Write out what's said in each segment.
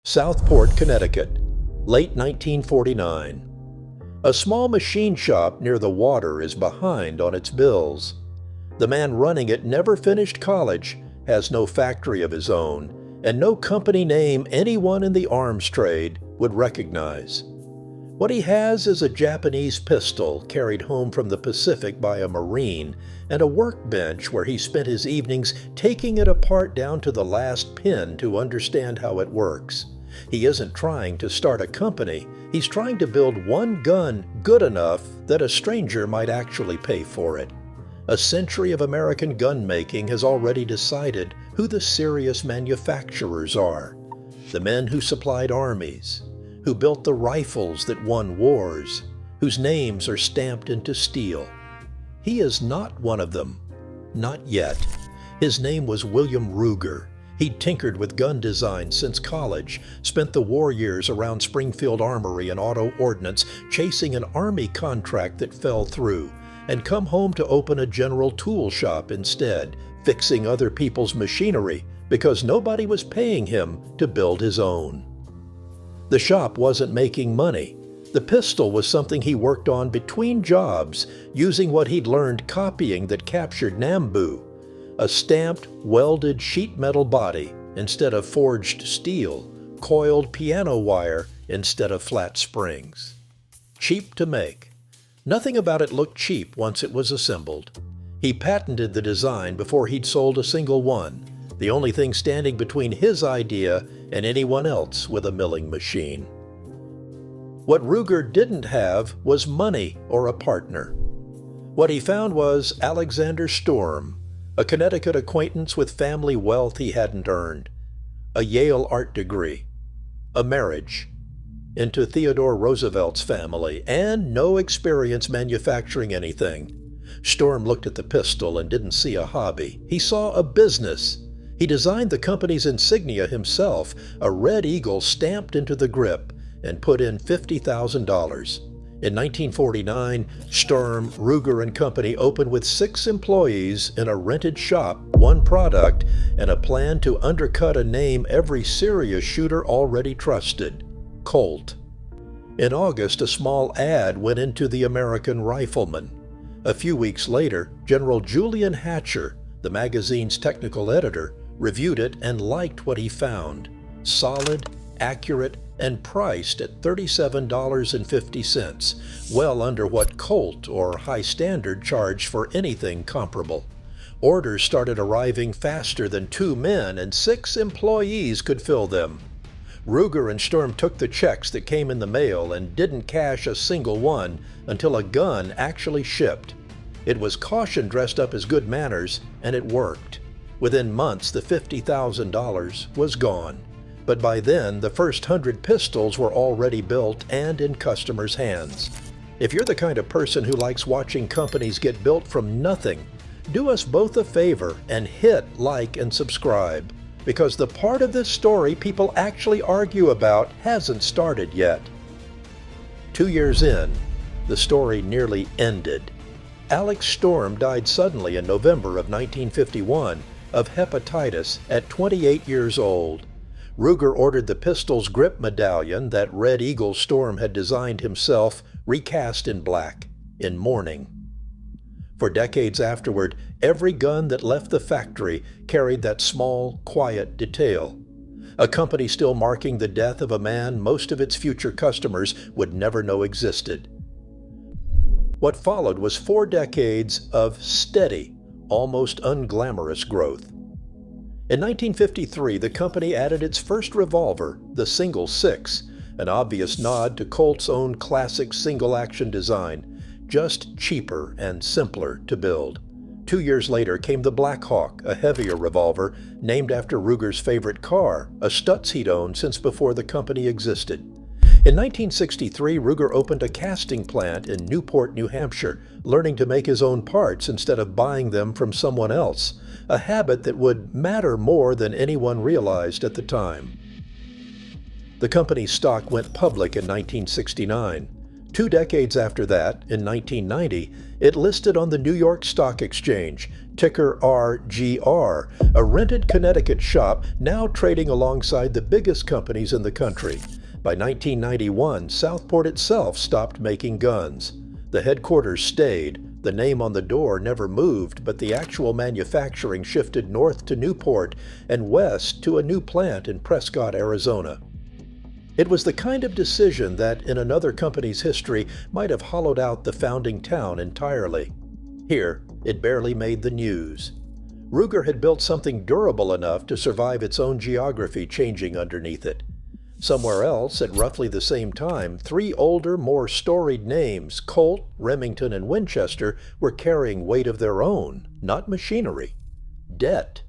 Southport, Connecticut, late 1949. A small machine shop near the water is behind on its bills. The man running it never finished college, has no factory of his own, and no company name anyone in the arms trade would recognize. What he has is a Japanese pistol carried home from the Pacific by a Marine and a workbench where he spent his evenings taking it apart down to the last pin to understand how it works. He isn't trying to start a company. He's trying to build one gun good enough that a stranger might actually pay for it. A century of American gun making has already decided who the serious manufacturers are. The men who supplied armies, who built the rifles that won wars, whose names are stamped into steel. He is not one of them. Not yet. His name was William Ruger. He'd tinkered with gun design since college, spent the war years around Springfield Armory and Auto Ordnance chasing an Army contract that fell through, and come home to open a general tool shop instead, fixing other people's machinery because nobody was paying him to build his own. The shop wasn't making money. The pistol was something he worked on between jobs, using what he'd learned copying that captured Nambu, a stamped, welded sheet metal body instead of forged steel, coiled piano wire instead of flat springs. Cheap to make. Nothing about it looked cheap once it was assembled. He patented the design before he'd sold a single one, the only thing standing between his idea and anyone else with a milling machine. What Ruger didn't have was money or a partner. What he found was Alexander Sturm, a Connecticut acquaintance with family wealth he hadn't earned, a Yale art degree, a marriage, into Theodore Roosevelt's family, and no experience manufacturing anything. Sturm looked at the pistol and didn't see a hobby. He saw a business. He designed the company's insignia himself, a red eagle stamped into the grip, and put in $50,000. In 1949, Sturm, Ruger and Company opened with 6 employees in a rented shop, one product, and a plan to undercut a name every serious shooter already trusted, Colt. In August, a small ad went into the American Rifleman. A few weeks later, General Julian Hatcher, the magazine's technical editor, reviewed it and liked what he found. Solid, accurate, and priced at $37.50, well under what Colt or High Standard charged for anything comparable. Orders started arriving faster than 2 men, and 6 employees could fill them. Ruger and Sturm took the checks that came in the mail and didn't cash a single one until a gun actually shipped. It was caution dressed up as good manners, and it worked. Within months, the $50,000 was gone. But by then, the first 100 pistols were already built and in customers' hands. If you're the kind of person who likes watching companies get built from nothing, do us both a favor and hit like and subscribe, because the part of this story people actually argue about hasn't started yet. 2 years in, the story nearly ended. Alex Sturm died suddenly in November of 1951 of hepatitis at 28 years old. Ruger ordered the pistol's grip medallion that Red Eagle Sturm had designed himself recast in black, in mourning. For decades afterward, every gun that left the factory carried that small, quiet detail. A company still marking the death of a man most of its future customers would never know existed. What followed was 4 decades of steady, almost unglamorous growth. In 1953, the company added its first revolver, the Single 6, an obvious nod to Colt's own classic single-action design, just cheaper and simpler to build. 2 years later came the Black Hawk, a heavier revolver named after Ruger's favorite car, a Stutz he'd owned since before the company existed. In 1963, Ruger opened a casting plant in Newport, New Hampshire, learning to make his own parts instead of buying them from someone else, a habit that would matter more than anyone realized at the time. The company's stock went public in 1969. 2 decades after that, in 1990, it listed on the New York Stock Exchange, ticker RGR, a rented Connecticut shop now trading alongside the biggest companies in the country. By 1991, Southport itself stopped making guns. The headquarters stayed, the name on the door never moved, but the actual manufacturing shifted north to Newport and west to a new plant in Prescott, Arizona. It was the kind of decision that, in another company's history, might have hollowed out the founding town entirely. Here, it barely made the news. Ruger had built something durable enough to survive its own geography changing underneath it. Somewhere else, at roughly the same time, three older, more storied names, Colt, Remington, and Winchester, were carrying weight of their own, not machinery. Debt.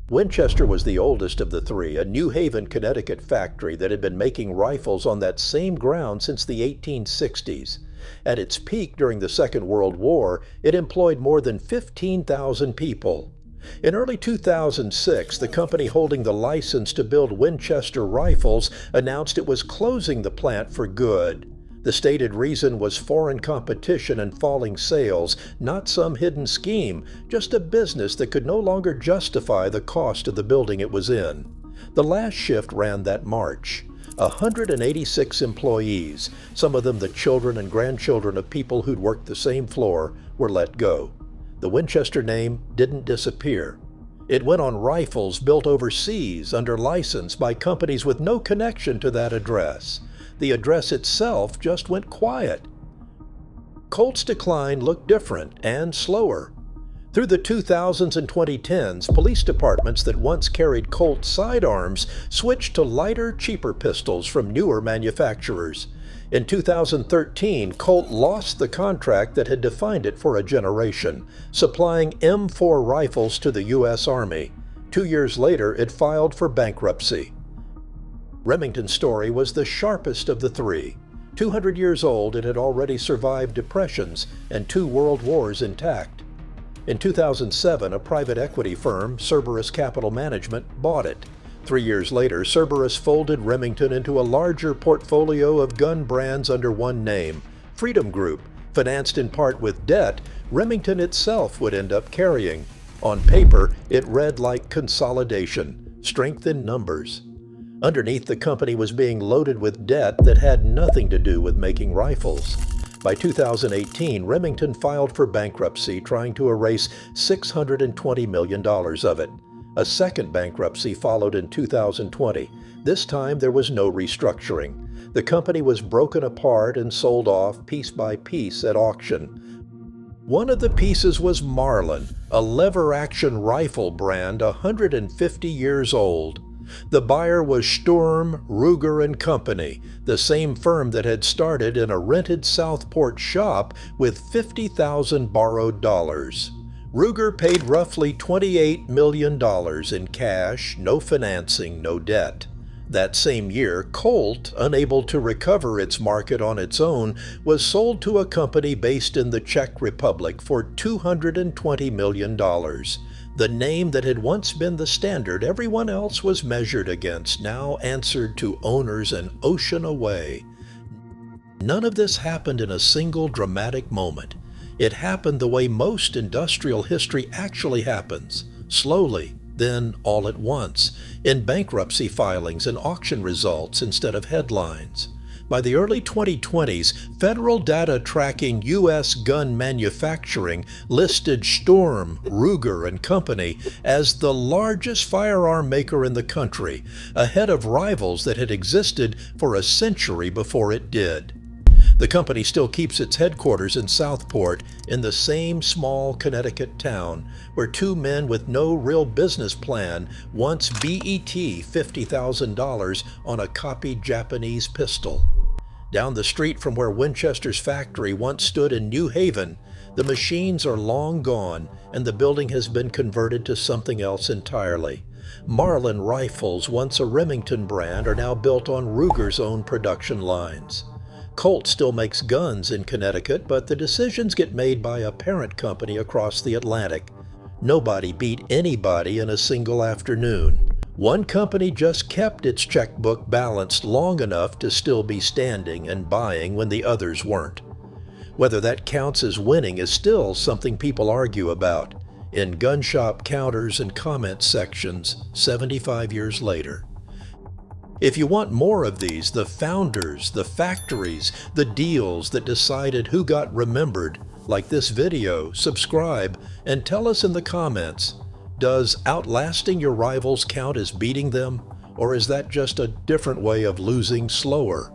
Winchester was the oldest of the three, a New Haven, Connecticut factory that had been making rifles on that same ground since the 1860s. At its peak during the Second World War, it employed more than 15,000 people. In early 2006, the company holding the license to build Winchester rifles announced it was closing the plant for good. The stated reason was foreign competition and falling sales, not some hidden scheme, just a business that could no longer justify the cost of the building it was in. The last shift ran that March. 186 employees, some of them the children and grandchildren of people who'd worked the same floor, were let go. The Winchester name didn't disappear. It went on rifles built overseas under license by companies with no connection to that address. The address itself just went quiet. Colt's decline looked different and slower. Through the 2000s and 2010s, police departments that once carried Colt sidearms switched to lighter, cheaper pistols from newer manufacturers. In 2013, Colt lost the contract that had defined it for a generation, supplying M4 rifles to the U.S. Army. 2 years later, it filed for bankruptcy. Remington's story was the sharpest of the three. 200 years old, it had already survived depressions and 2 world wars intact. In 2007, a private equity firm, Cerberus Capital Management, bought it. 3 years later, Cerberus folded Remington into a larger portfolio of gun brands under one name, Freedom Group. Financed in part with debt, Remington itself would end up carrying. On paper, it read like consolidation, strength in numbers. Underneath, the company was being loaded with debt that had nothing to do with making rifles. By 2018, Remington filed for bankruptcy, trying to erase $620 million of it. A second bankruptcy followed in 2020. This time, there was no restructuring. The company was broken apart and sold off piece by piece at auction. One of the pieces was Marlin, a lever-action rifle brand 150 years old. The buyer was Sturm, Ruger & Company, the same firm that had started in a rented Southport shop with $50,000 borrowed dollars. Ruger paid roughly $28 million in cash, no financing, no debt. That same year, Colt, unable to recover its market on its own, was sold to a company based in the Czech Republic for $220 million. The name that had once been the standard everyone else was measured against now answered to owners an ocean away. None of this happened in a single dramatic moment. It happened the way most industrial history actually happens, slowly, then all at once, in bankruptcy filings and auction results instead of headlines. By the early 2020s, federal data tracking U.S. gun manufacturing listed Sturm, Ruger & Company as the largest firearm maker in the country, ahead of rivals that had existed for a century before it did. The company still keeps its headquarters in Southport, in the same small Connecticut town, where 2 men with no real business plan once bet $50,000 on a copied Japanese pistol. Down the street from where Winchester's factory once stood in New Haven, the machines are long gone and the building has been converted to something else entirely. Marlin rifles, once a Remington brand, are now built on Ruger's own production lines. Colt still makes guns in Connecticut, but the decisions get made by a parent company across the Atlantic. Nobody beat anybody in a single afternoon. One company just kept its checkbook balanced long enough to still be standing and buying when the others weren't. Whether that counts as winning is still something people argue about. in gun shop counters and comment sections 75 years later. If you want more of these, the founders, the factories, the deals that decided who got remembered, like this video, subscribe, and tell us in the comments, does outlasting your rivals count as beating them, or is that just a different way of losing slower?